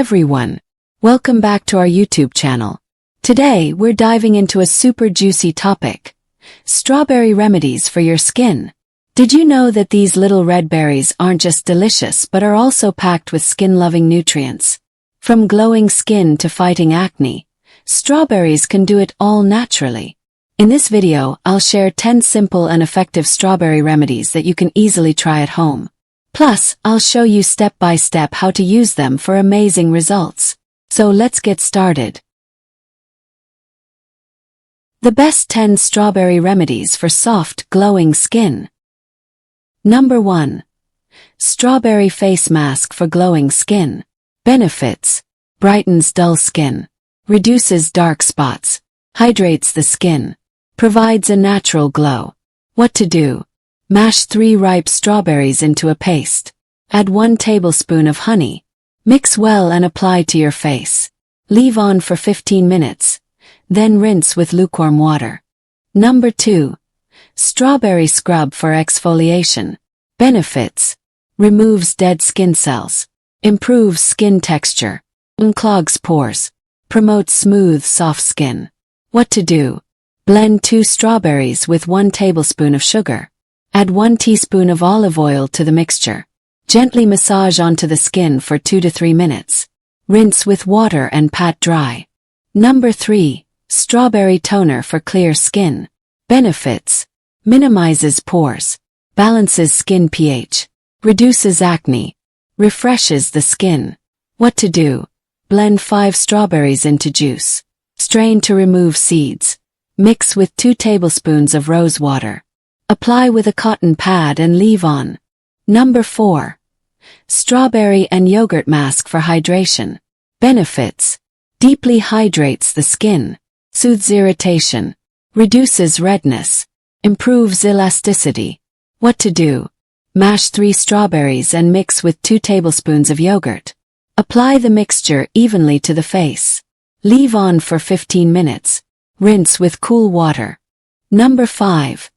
everyone! Welcome back to our YouTube channel. Today, we're diving into a super juicy topic. Strawberry remedies for your skin. Did you know that these little red berries aren't just delicious but are also packed with skin-loving nutrients? From glowing skin to fighting acne, strawberries can do it all naturally. In this video, I'll share 10 simple and effective strawberry remedies that you can easily try at home. Plus, I'll show you step by step how to use them for amazing results. So let's get started. The best 10 strawberry remedies for soft, glowing skin. Number 1. Strawberry face mask for glowing skin. Benefits: brightens dull skin, reduces dark spots, hydrates the skin, provides a natural glow. What to do? Mash 3 ripe strawberries into a paste. Add 1 tablespoon of honey. Mix well and apply to your face. Leave on for 15 minutes. Then rinse with lukewarm water. Number 2. Strawberry scrub for exfoliation. Benefits: removes dead skin cells, improves skin texture, unclogs pores, promotes smooth, soft skin. What to do? Blend 2 strawberries with 1 tablespoon of sugar. Add 1 teaspoon of olive oil to the mixture. Gently massage onto the skin for 2 to 3 minutes. Rinse with water and pat dry. Number 3. Strawberry toner for clear skin. Benefits: minimizes pores, balances skin pH, reduces acne, refreshes the skin. What to do? Blend 5 strawberries into juice. Strain to remove seeds. Mix with 2 tablespoons of rose water. Apply with a cotton pad and leave on. Number 4. Strawberry and yogurt mask for hydration. Benefits: deeply hydrates the skin, soothes irritation, reduces redness, improves elasticity. What to do? Mash 3 strawberries and mix with 2 tablespoons of yogurt. Apply the mixture evenly to the face. Leave on for 15 minutes. Rinse with cool water. Number 5.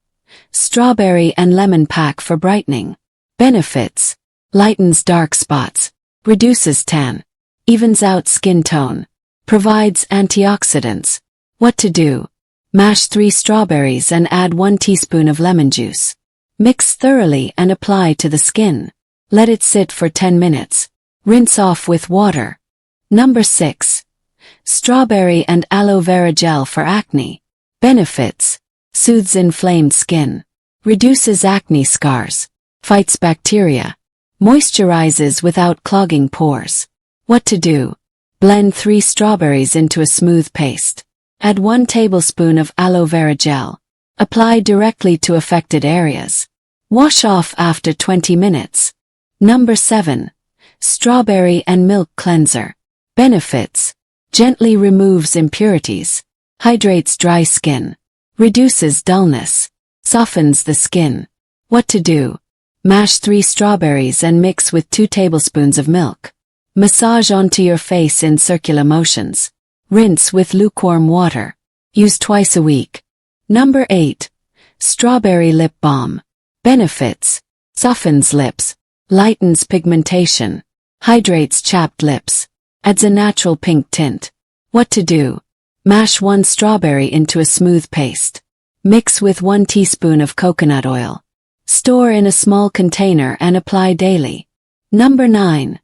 Strawberry and lemon pack for brightening. Benefits: lightens dark spots, reduces tan, evens out skin tone, provides antioxidants. What to do? Mash 3 strawberries and add 1 teaspoon of lemon juice. Mix thoroughly and apply to the skin. Let it sit for 10 minutes. Rinse off with water. Number 6. Strawberry and aloe vera gel for acne. Benefits: soothes inflamed skin, reduces acne scars, fights bacteria, moisturizes without clogging pores. What to do? Blend 3 strawberries into a smooth paste. Add 1 tablespoon of aloe vera gel. Apply directly to affected areas. Wash off after 20 minutes. Number 7. Strawberry and milk cleanser. Benefits: gently removes impurities, hydrates dry skin, reduces dullness, softens the skin. What to do? Mash 3 strawberries and mix with 2 tablespoons of milk. Massage onto your face in circular motions. Rinse with lukewarm water. Use twice a week. Number 8. Strawberry lip balm. Benefits: softens lips, lightens pigmentation, hydrates chapped lips, adds a natural pink tint. What to do? Mash 1 strawberry into a smooth paste. Mix with 1 teaspoon of coconut oil. Store in a small container and apply daily. Number 9.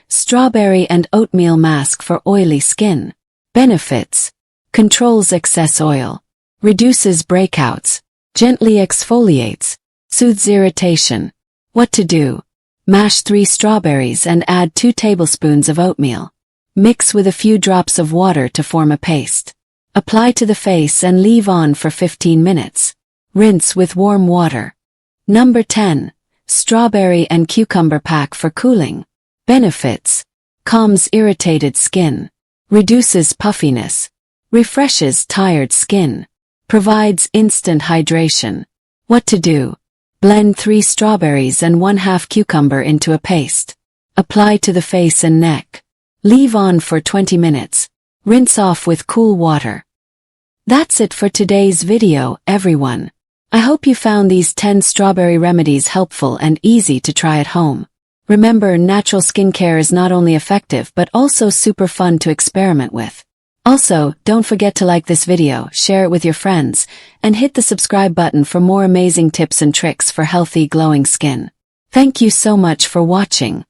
Strawberry and oatmeal mask for oily skin. Benefits: controls excess oil, reduces breakouts, gently exfoliates, soothes irritation. What to do? Mash 3 strawberries and add 2 tablespoons of oatmeal. Mix with a few drops of water to form a paste. Apply to the face and leave on for 15 minutes. Rinse with warm water. Number 10. Strawberry and cucumber pack for cooling. Benefits: calms irritated skin, reduces puffiness, refreshes tired skin, provides instant hydration. What to do? Blend 3 strawberries and 1/2 cucumber into a paste. Apply to the face and neck. Leave on for 20 minutes. Rinse off with cool water. That's it for today's video, everyone. I hope you found these 10 strawberry remedies helpful and easy to try at home. Remember, natural skincare is not only effective but also super fun to experiment with. Also, don't forget to like this video, share it with your friends, and hit the subscribe button for more amazing tips and tricks for healthy, glowing skin. Thank you so much for watching.